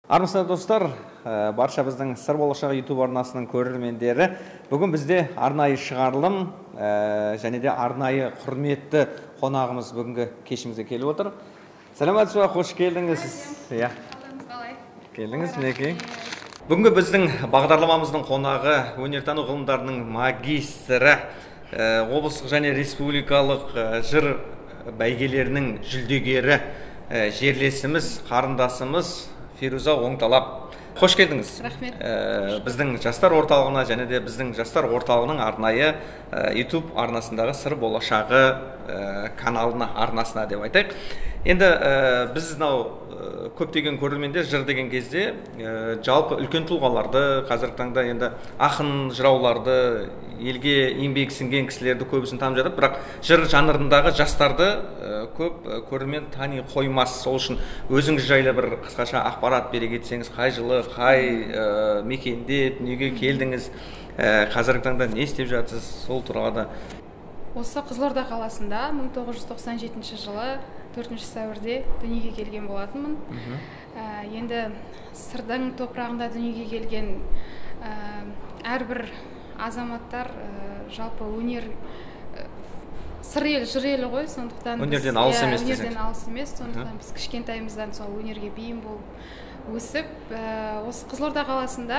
Армысыздар достар, барша біздің Сыр болашағы YouTube арнасының көрермендері. Бүгін бізде арнайы шығарылым және де арнайы құрметті қонағымыз бүгінгі кешімізге келіп отыр. Сәлеметсіз бе, қош келдіңіз. Иә. Келдіңіз, мінекей. Бүгінгі біздің бағдарламамыздың қонағы өнертану ғылымдарының магистрі, облыстық және республикалық жыр бәйгелерінің жүлдегері, жерлесіміз, қарындасымыз Фируза Оңталап. Қош келдіңіз. Рахмет. Біздің жастар орталығына және де біздің жастар орталығының арнайы YouTube арнасындағы Сыр болашағы каналына, арнасына деп айтайық. Енді біз көптеген көрермендер жыр деген кезде жалпы үлкен тұлғаларды, қазіргі таңда енді ақын жырауларды, елге еңбек сіңген кісілерді көбісін танып жатыр, бірақ жыр жанрындағы жастарды көп көрермен тани қоймас. Сол үшін өзіңіз жайлы бір қысқаша ақпарат бере кетсеңіз, қай жылы, қай мекенде дүниеге келдіңіз, қазіргі таңда не істеп жатсыз, сол туралы да. Осы Қызылорда қаласында 1997 жылы 4 сәуірде дүниеге келген болатынмын. Енді Сырдың топырағында дүниеге келген әрбір азаматтар жалпы өнер сыр ел, жыр елі ғой, сондықтан өнерден алыс емес десек. Өнерден алыс емес, сондықтан біз кішкентайымыздан сол өнерге бейім болып өсіп, осы Қызылорда қаласында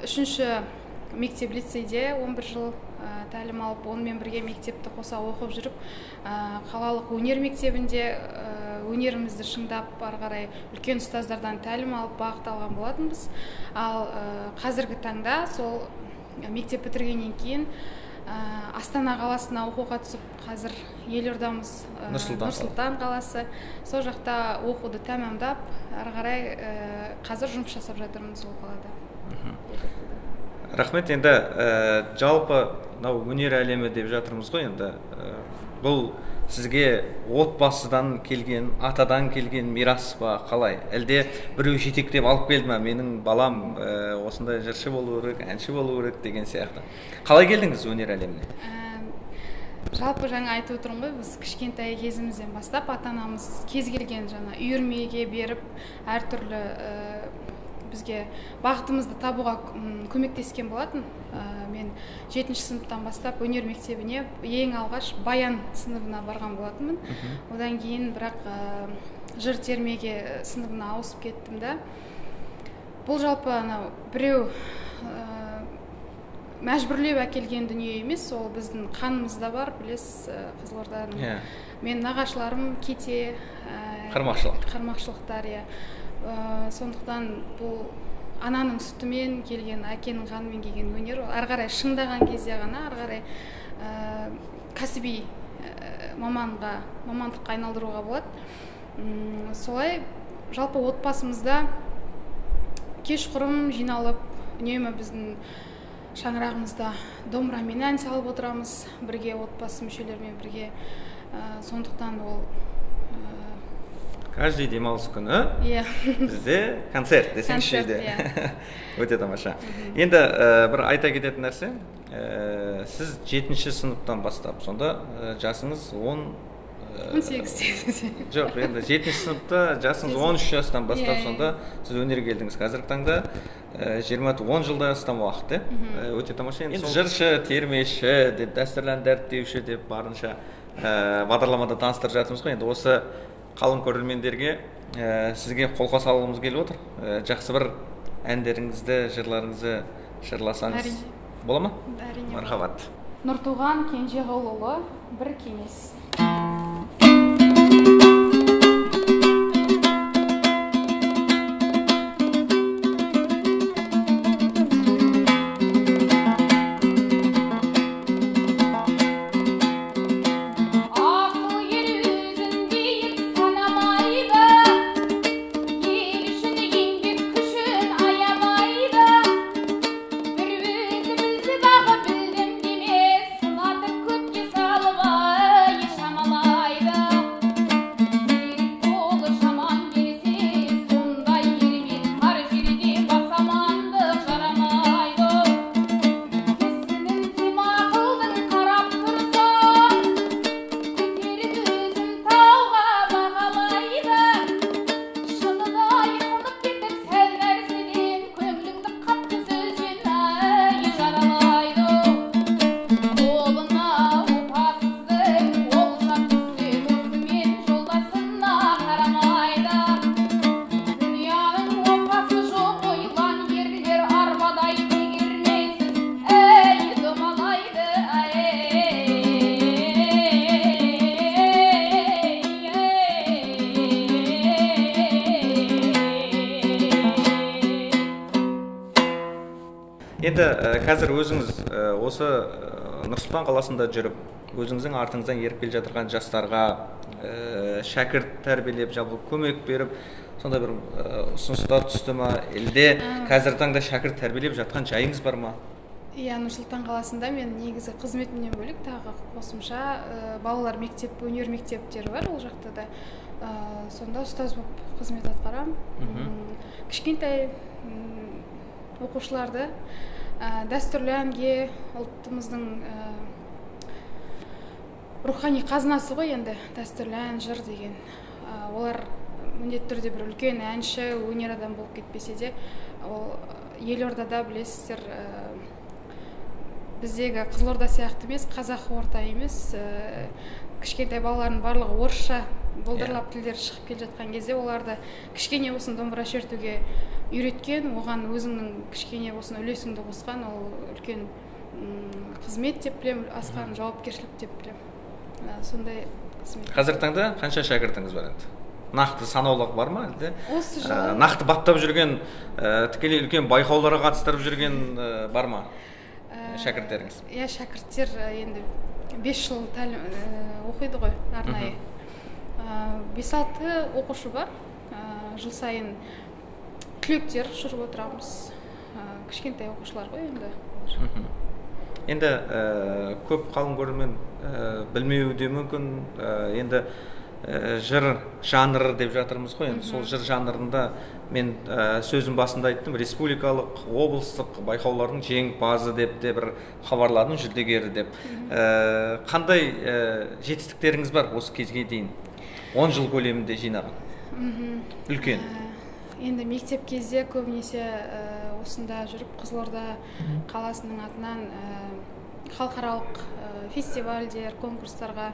3-ші мектеп лицейде 11 жыл тәлім алып, онымен бірге мектепті қоса оқып жүріп, қалалық өнер мектебінде өнерімізді шыңдап, ары қарай үлкен ұстаздардан тәлім алып, бағыт алған болатынбыз. Ал қазіргі таңда сол мектеп бітіргеннен кейін Астана қаласына оқуға түсіп, қазір елордамыз Нұрсұлтан қаласы. Сол жақта оқуды тәмамдап, ары қарай қазір жұмыс жасап жатырмын сол қалада. Рахмет. Енді жалпы өнер әлемі деп жатырмыз ғой, енді бұл сізге отбасыдан келген, атадан келген мирас па, қалай? Әлде біреу жетектеп алып келді ме, менің балам осындай жыршы болу керек, әнші болу керек деген сияқты. Қалай келдіңіз өнер әлеміне? Жалпы жаңа айтып отырмын ғой, біз кішкентай кезімізден бастап ата-анамыз кез келген үйірмеге беріп, әртүрлі бізге бағытымызды табуға көмектескен болатын. Мен 7-ші сыныптан бастап өнер мектебіне ең алғаш баян сыныбына барған болатынмын. Одан кейін бірақ жыр термеге сыныбына ауысып кеттім да. Бұл жалпы біреу мәжбүрлеп әкелген дүние емес, ол біздің қанымызда бар, білесіз, Қызылорданың. Мен нағашыларым кете, қармақшылықтар. Сондықтан бұл ананың сүтімен келген, әкенің қанымен келген өнер. Ары қарай шыңдаған кезде ғана, ары қарай кәсіби мамандыққа айналдыруға болады. Солай жалпы отбасымызда кешқұрым жиналып, үнемі біздің шаңырағымызда домбырамен ән салып отырамыз, бірге отбасы мүшелерімен бірге. Сондықтан ол каждый демалыс күні бізде концерт десеңші де. Өте тамаша. Енді бір айта кететін нәрсе, сіз 7-ші сыныптан бастап, сонда жасыңыз 18. Жоқ, енді 7-ші сыныпта жасыңыз 13 жастан бастап, сонда сіз өнерге келдіңіз. Қазіргі таңда 10 жылдан астам уақыт, өте тамаша. Енді жыршы, термеші, дәстүрлі дәріптеуші деп барынша бағдарламада таныстырып жатырмыз ғой. Енді осы қалың көрермендерге сізге қолқа салғымыз келіп отыр. Жақсы бір әндеріңізді, жырларыңызды жырласаңыз бола ма? Әрине. Мархабат. Нұртуған Кенжеғұлұлы, бір кеңес. Mama енді қазір өзіңіз осы Нұр-Сұлтан қаласында жүріп, өзіңіздің артыңыздан еріп келе жатырған жастарға шәкірт тәрбиелеп, жалпы көмек беріп, сондай бір ұсыныстар түсті ма? Елде қазіргі таңда шәкірт тәрбиелеп жатқан жайыңыз бар ма? Иә, Нұр-Сұлтан қаласында мен негізі қызметімнен бөлек тағы қосымша балалар мектеп, өнер мектептері бар, ол жақта да. Сонда ұстаз болып қызмет атқарам. Кішкентай оқушыларды дәстүрлі әнге, ұлтымыздың рухани қазынасы ғой енді, дәстүрлі ән, жыр деген. Олар міндетті түрде бір үлкен әнші, өнер адам болып кетпесе де, ол елордада білесіздер, біздегі Қызылорда сияқты емес, қазақ орта емес, кішкентай балалардың барлығы орысша болдырлап тілдер шығып келе жатқан кезде оларды кішкене болсын домбыра шертуге үйреткен, оған өзіңнің кішкене болсын үлесіңді қосқан, ол үлкен қызмет деп білем, асқан жауапкершілік деп білем. Сондай қызмет. Қазіргі таңда қанша шәкіртіңіз бар енді? Нақты санаулық бар ма? Осы жылы нақты баптап жүрген, тікелей үлкен байқауларға қатыстырып жүрген бар ма шәкірттеріңіз? Иә, шәкірттер енді 5 жыл оқиды ғой арнайы. 5-6 оқушы бар. Жыл сайын түлектер жүріп отырамыз. Кішкентай оқушылар ғой енді. Енді көп қалың көрермен білмеуі де мүмкін. Енді жыр жанры деп жатырмыз ғой. Енді сол жыр жанрында мен сөзім басында айттым, республикалық, облыстық байқаулардың жеңімпазы деп те бір хабарладым, жүлдегері деп. Қандай жетістіктеріңіз бар осы кезге дейін? 10 жыл көлемінде жинаған. Үлкен. Енді мектеп кезде көбінесе осында жүріп, Қызылорда қаласының атынан халықаралық фестивальдер, конкурстарға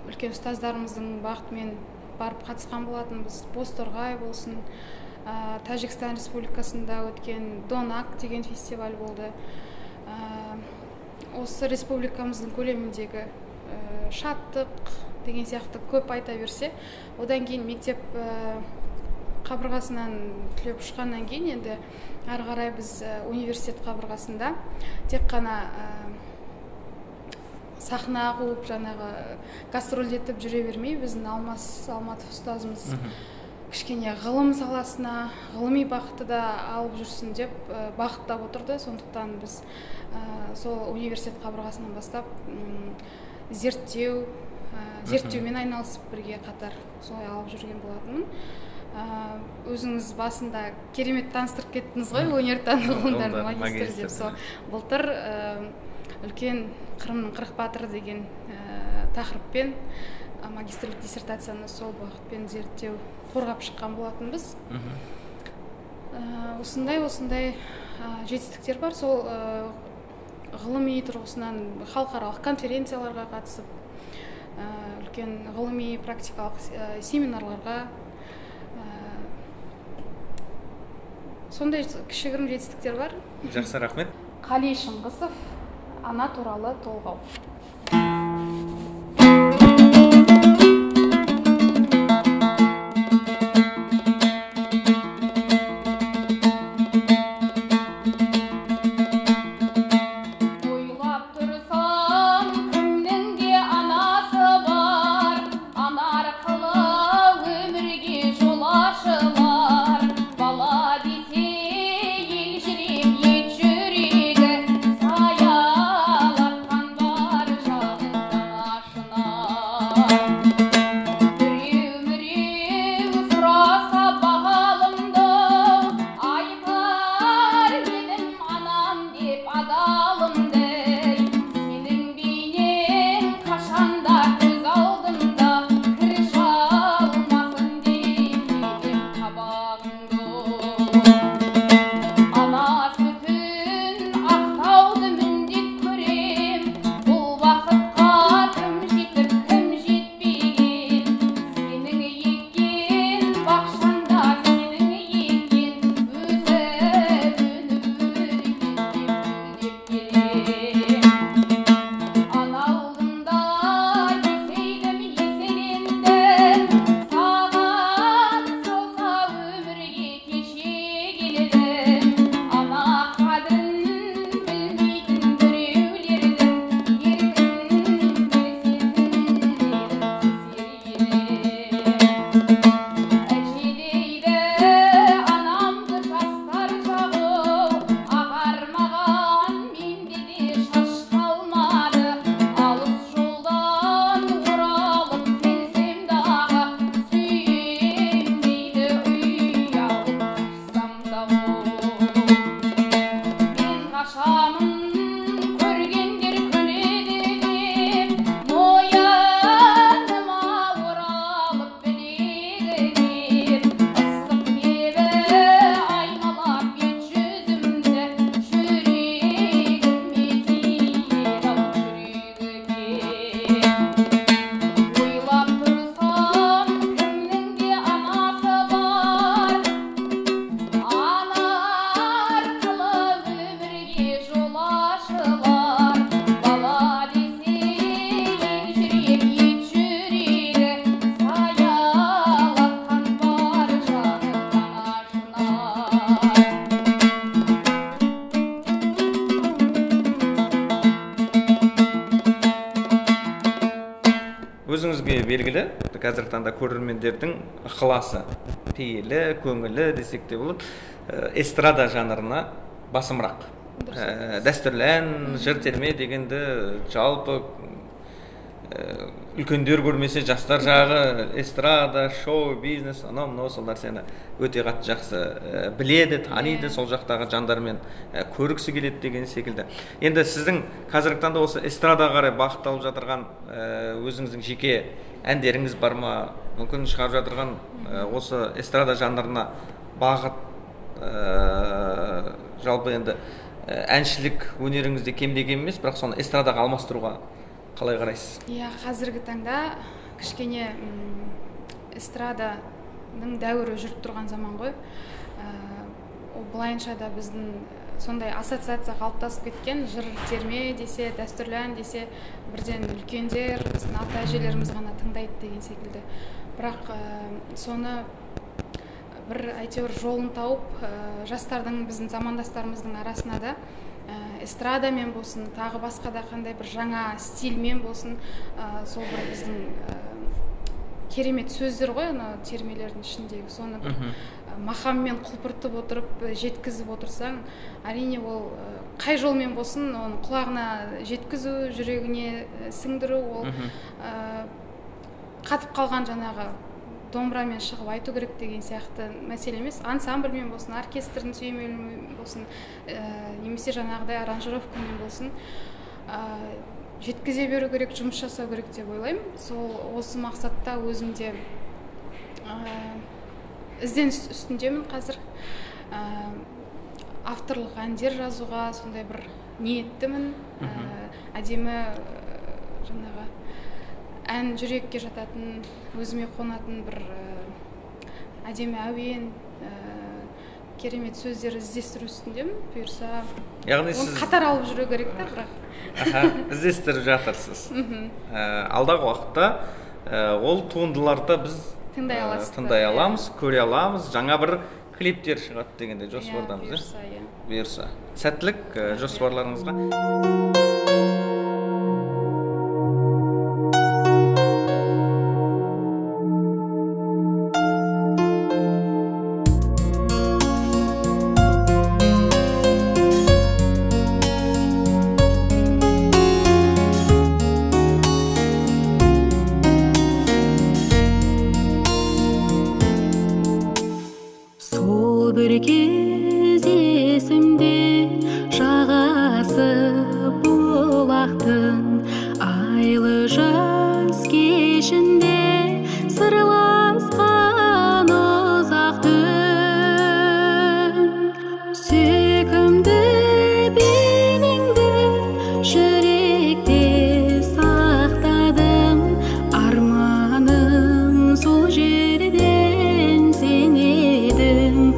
үлкен ұстаздарымыздың бағытымен барып қатысқан болатынбыз. Бозторғай болсын, Тәжікстан Республикасында өткен Донак деген фестиваль болды. Осы республикамыздың көлеміндегі шаттық деген сияқты көп айта берсе, одан кейін мектеп қабырғасынан түлеп ұшқаннан кейін енді ары қарай біз университет қабырғасында тек қана сахна қуып, жаңағы гастрольдетіп жүре бермей, біздің Алматов ұстазымыз кішкене ғылым саласына, ғылыми бағытты да алып жүрсін деп бағыттап отырды. Сондықтан біз сол университет қабырғасынан бастап зерттеумен айналысып бірге қатар солай алып жүрген болатынмын. Өзіңіз басында керемет таныстырып кеттіңіз ғой, өнертану ғылымдарының магистрі деп. Сол былтыр үлкен Қырымның 40 батыры деген тақырыппен магистрлік диссертацияны сол бағытпен зерттеу қорғап шыққан болатынбыз. Осындай жетістіктер бар. Сол ғылыми тұрғысынан халықаралық конференцияларға қатысып, үлкен ғылыми практикалық семинарларға, сондай кішігірім жетістіктер бар. Жақсы, рахмет. Қали Шыңғысов, ана туралы толғау. өзіңізге белгілі, қазіргі таңда көрермендердің ықыласы, пейілі, көңілі десек те болады, эстрада жанрына басымырақ. Дәстүрлі ән, жыр терме дегенді жалпы үлкендер көрмесе, жастар жағы эстрада, шоу, бизнес, анау сол нәрсені өте қатты жақсы біледі, таниды, сол жақтағы жандармен көргісі келеді деген секілді. Енді сіздің қазіргі таңда осы эстрадаға қарай бағытталып жатырған өзіңіздің жеке әндеріңіз бар ма? Мүмкін шығарып жатырған осы эстрада жанрына бағыт, жалпы енді әншілік өнеріңізде кем-де-кем емес, бірақ соны эстрадаға алмастыруға қалай қарайсыз? Қазіргі таңда кішкене эстраданың дәуірі жүріп тұрған заман ғой. Былайынша да біздің сондай ассоциация қалыптасып кеткен, жыр терме десе, дәстүрлі ән десе, бірден үлкендер, біздің ата әжелеріміз ғана тыңдайды деген секілді. Бірақ соны бір әйтеуір жолын тауып, жастардың, біздің замандастарымыздың арасына да эстрадамен болсын, тағы басқа да қандай бір жаңа стильмен болсын, сол бір біздің керемет сөздер ғой, термелердің ішіндегі, соны бір мақаммен құлпыртып отырып, жеткізіп отырсаң, әрине ол қай жолмен болсын, оны құлағына жеткізу, жүрегіне сіңдіру, ол қатып қалған жаңағы домбырамен шығып айту керек деген сияқты мәселе емес. Ансамбльмен болсын, оркестрдің сүйемелімен болсын, немесе жаңағыдай аранжировкамен болсын, жеткізе беру керек, жұмыс жасау керек деп ойлаймын. Сол осы мақсатта өзімде ізденіс үстіндемін қазір. Авторлық әндер жазуға сондай бір ниеттімін. Әдемі жаңағы ән жүрекке жататын, өзіме қонатын бір әдемі әуен, керемет сөздер іздестіру үстіндемін. Бұйырса, оны қатар алып жүру керек та, бірақ. Іздестіріп жатырсыз. Алдағы уақытта ол туындыларды біз тыңдай аламыз, көре аламыз, жаңа бір клиптер шығады дегенде жоспардамыз. Бұйырса. Сәттілік жоспарларыңызға. Бір кез есімде жағасы бұлақтың айлы жаз кешінде сырласқан ұзақ түн. Сүйкімді бейнеңді жүректе сақтадым, арманым сол жерден сен едің.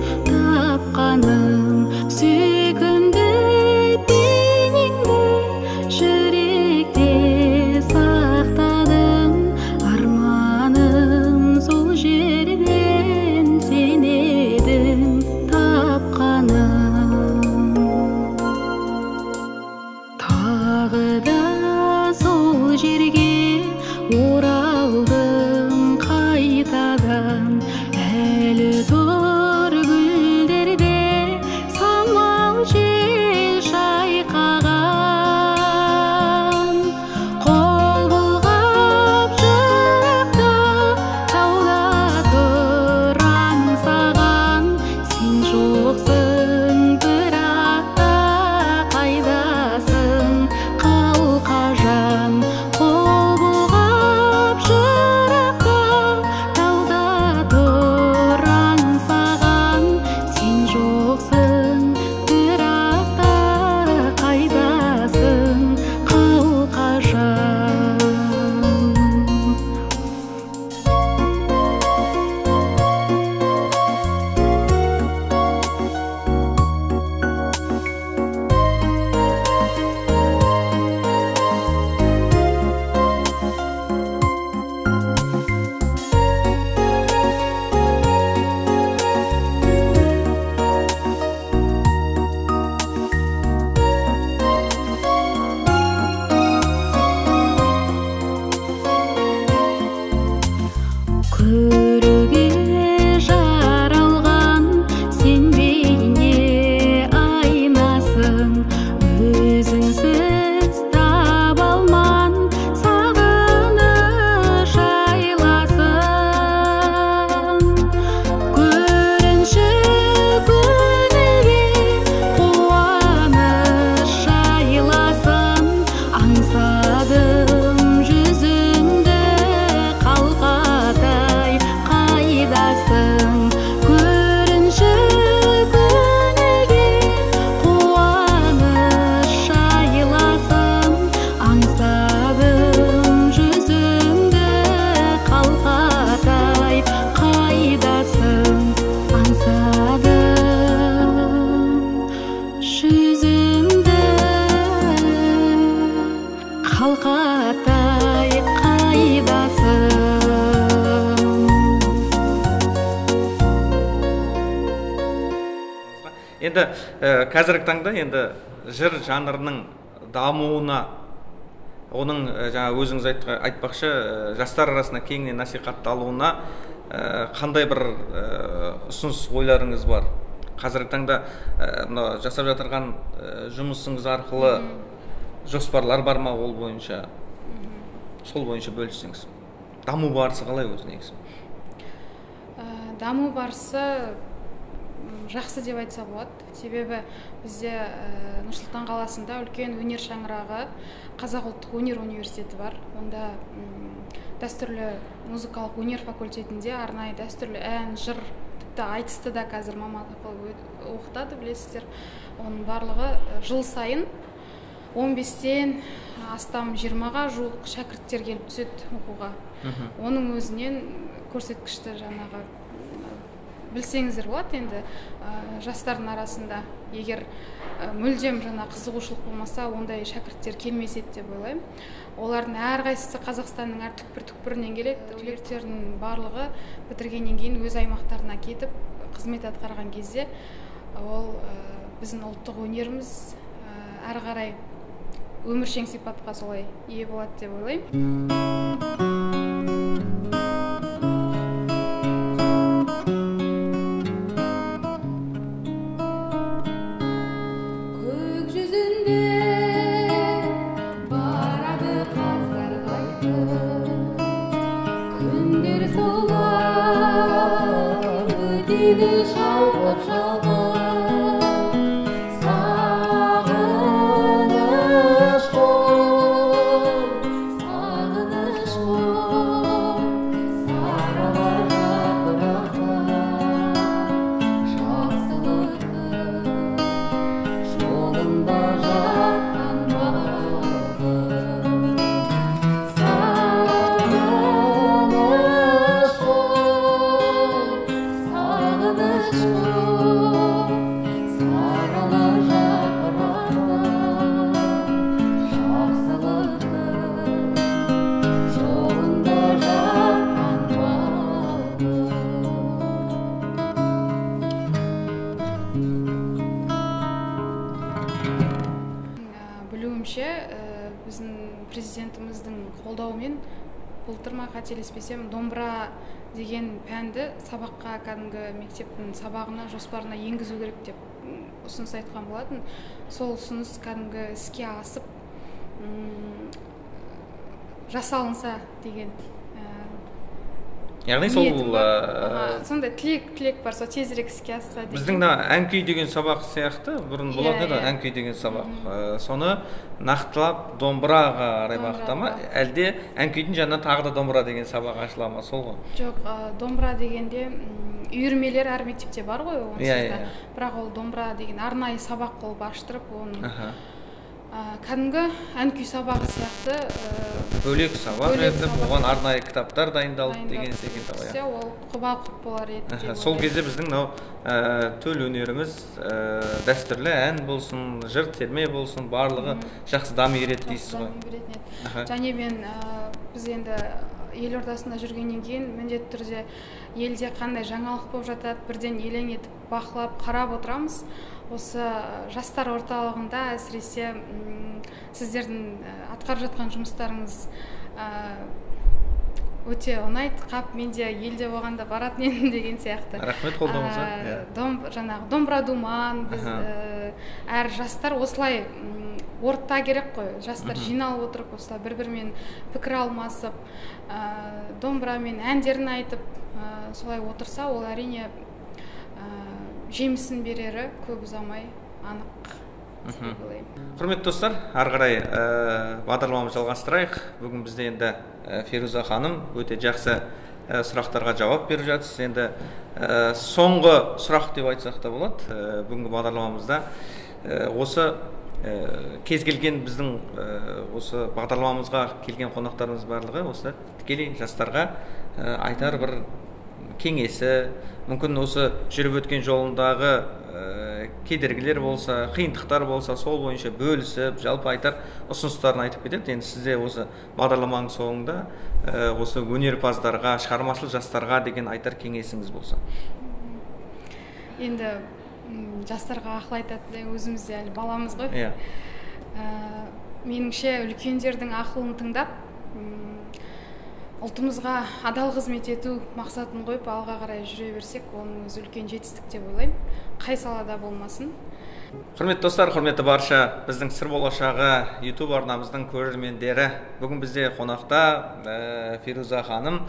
Сүйкімді бейнеңді жүректе сақтадым, арманым сол жерден сен едің тапқаным. Тағы да сол жерге оралдым қайтадан, әлі жел шайқаған, қол бұлғап жақта тауда тұрам саған. Сен жоқсың, бірақ та қайдасың қалқажан. Қол бұлғап Енді қазіргі таңда енді жыр жанрының дамуына, оның жаңа өзіңіз айтпақшы жастар арасында кеңінен насихатталуына қандай бір ұсыныс ойларыңыз бар? Қазіргі таңда мына жасап жатырған жұмысыңыз арқылы жоспарлар бар ма ол бойынша? Сол бойынша бөліссеңіз. Даму барысы қалай өзі негізі? Даму барысы жақсы деп айтса болады. Себебі бізде Нұрсұлтан қаласында үлкен өнер шаңырағы Қазақ ұлттық өнер университеті бар. Онда дәстүрлі музыкалық өнер факультетінде арнайы дәстүрлі ән, жыр, тіпті айтысты да қазір мамандық қылып оқытады, білесіздер. Оның барлығы жыл сайын 15-тен астам 20-ға жуық шәкірттер келіп түседі оқуға. Оның өзінен көрсеткішті жаңағы білсеңіздер болады енді жастардың арасында. Егер мүлдем жаңа қызығушылық болмаса, ондай шәкірттер келмес еді деп ойлаймын. Олардың әрқайсысы Қазақстанның әр түкпір-түкпірінен келеді. Түлектердің барлығы бітіргеннен кейін өз аймақтарына кетіп қызмет атқарған кезде ол біздің ұлттық өнеріміз әрі қарай өміршең сипатқа солай ие болады деп ойлаймын. Біздің президентіміздің қолдауымен былтыр ма қателеспесем домбыра деген пәнді сабаққа кәдімгі мектептің сабағына жоспарына енгізу керек деп ұсыныс айтқан болатын. Сол ұсыныс кәдімгі іске асып жасалынса деген яғни сол сондай тілек бар, сол тезірек іске асса деген. Біздің ән күй деген сабақ сияқты бұрын болатын еді, ән күй деген сабақ. Соны нақтылап домбыраға қарай бағытта ма, әлде ән күйдің жанынан тағы да домбыра деген сабақ ашыла ма, сол ғой? Жоқ, домбыра дегенде үйірмелер әр мектепте бар ғой онсызда. Бірақ ол домбыра деген арнайы сабақ қылып аштырып, оның кәдімгі ән күй сабағы сияқты бөлек сабақ етіп, оған арнайы кітаптар дайындалып деген секілді ғой. Ол құба-құп болар еді. Сол кезде біздің төл өнеріміз дәстүрлі ән болсын, жыр терме болсын, барлығы жақсы дами береді дейсіз ғой. Және мен біз енді елордасында жүргеннен кейін міндетті түрде елде қандай жаңалық болып жатады, бірден елең етіп бақылап қарап отырамыз. Осы жастар орталығында әсіресе сіздердің атқарып жатқан жұмыстарыңыз өте ұнайды. Қап, мен де елде болғанда баратын едім деген сияқты. Рахмет қолдауыңызға. Жаңағы домбыра думан, біз әр жастар осылай ортта керек қой. Жастар жиналып отырып, осылай бір-бірімен пікір алмасып, домбырамен әндерін айтып, солай отырса, ол әрине жемісін берері көп ұзамай анық. Құрметті достар, ары қарай бағдарламамызды жалғастырайық. Бүгін бізде енді Феруза ханым өте жақсы сұрақтарға жауап беріп жатсыз. Енді соңғы сұрақ деп айтсақ та болады. Бүгінгі бағдарламамызда осы кез келген біздің осы бағдарламамызға келген қонақтарымыз барлығы осы тікелей жастарға айтар бір кеңесі, мүмкін осы жүріп өткен жолындағы кедергілер болса, қиындықтар болса, сол бойынша бөлісіп, жалпы айтар ұсыныстарын айтып кетеді. Енді сізде осы бағдарламаның соңында осы өнерпаздарға, шығармашыл жастарға деген айтар кеңесіңіз болса. Енді жастарға ақыл айтады, өзіміз де әлі баламыз ғой. Иә. Меніңше үлкендердің ақылын тыңдап, ұлтымызға адал қызмет ету мақсатын қойып алға қарай жүре берсек, оның өзі үлкен жетістік деп ойлаймын. Қай салада болмасын. Құрметті достар, құрметті барша біздің сыр болашағы YouTube арнамыздың көрермендері. Бүгін бізде қонақта Фируза ханым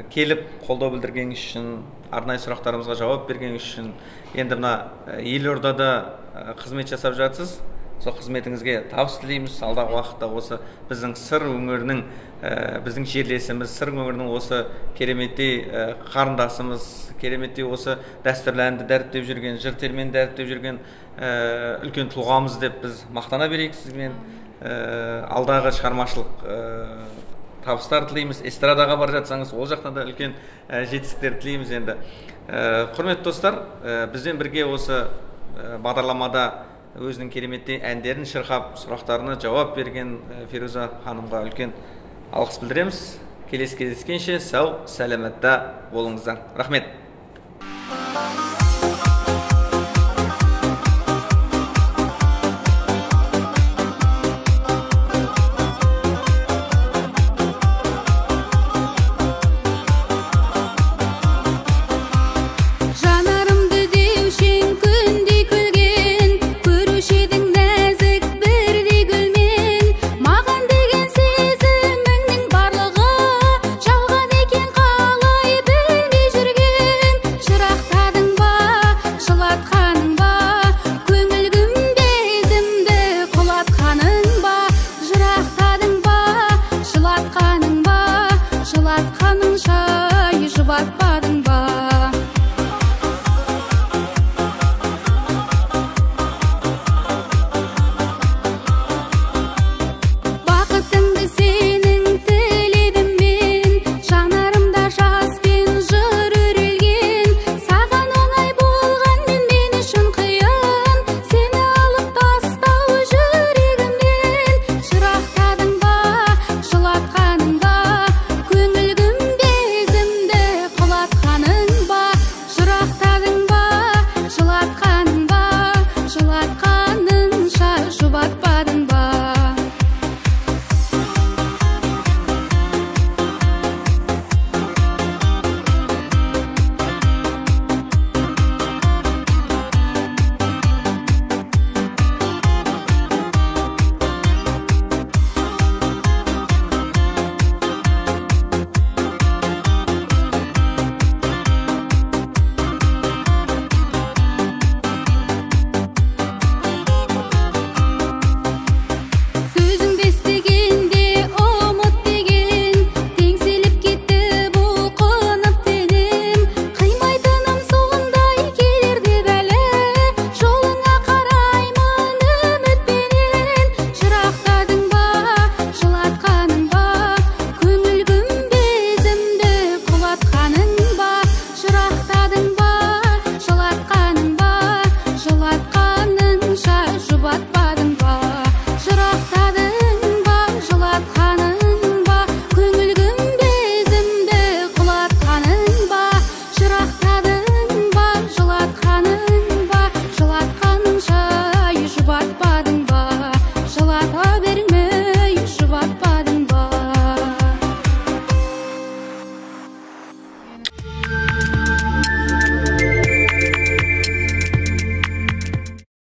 келіп қолдау білдірген үшін, арнайы сұрақтарымызға жауап берген үшін, енді мына елордада қызмет жасап жатсыз. Сол қызметіңізге табыс тілейміз. Алдағы уақытта осы біздің сыр өңірінің, біздің жерлесіміз, сыр өңірінің осы кереметтей қарындасымыз, кереметтей осы дәстүрлі әнді дәріптеп жүрген, жыр термен дәріптеп жүрген үлкен тұлғамыз деп біз мақтана берейік сізбен. Алдағы шығармашылық табыстар тілейміз. Эстрадаға бара жатсаңыз, ол жақтан да үлкен жетістіктер тілейміз енді. Құрметті достар, бізбен бірге осы бағдарламада өзінің кереметтей әндерін шырқап, сұрақтарына жауап берген Фируза ханымға үлкен алғыс білдіреміз. Келесі кездескенше сау, сәлеметте болыңыздар. Рахмет.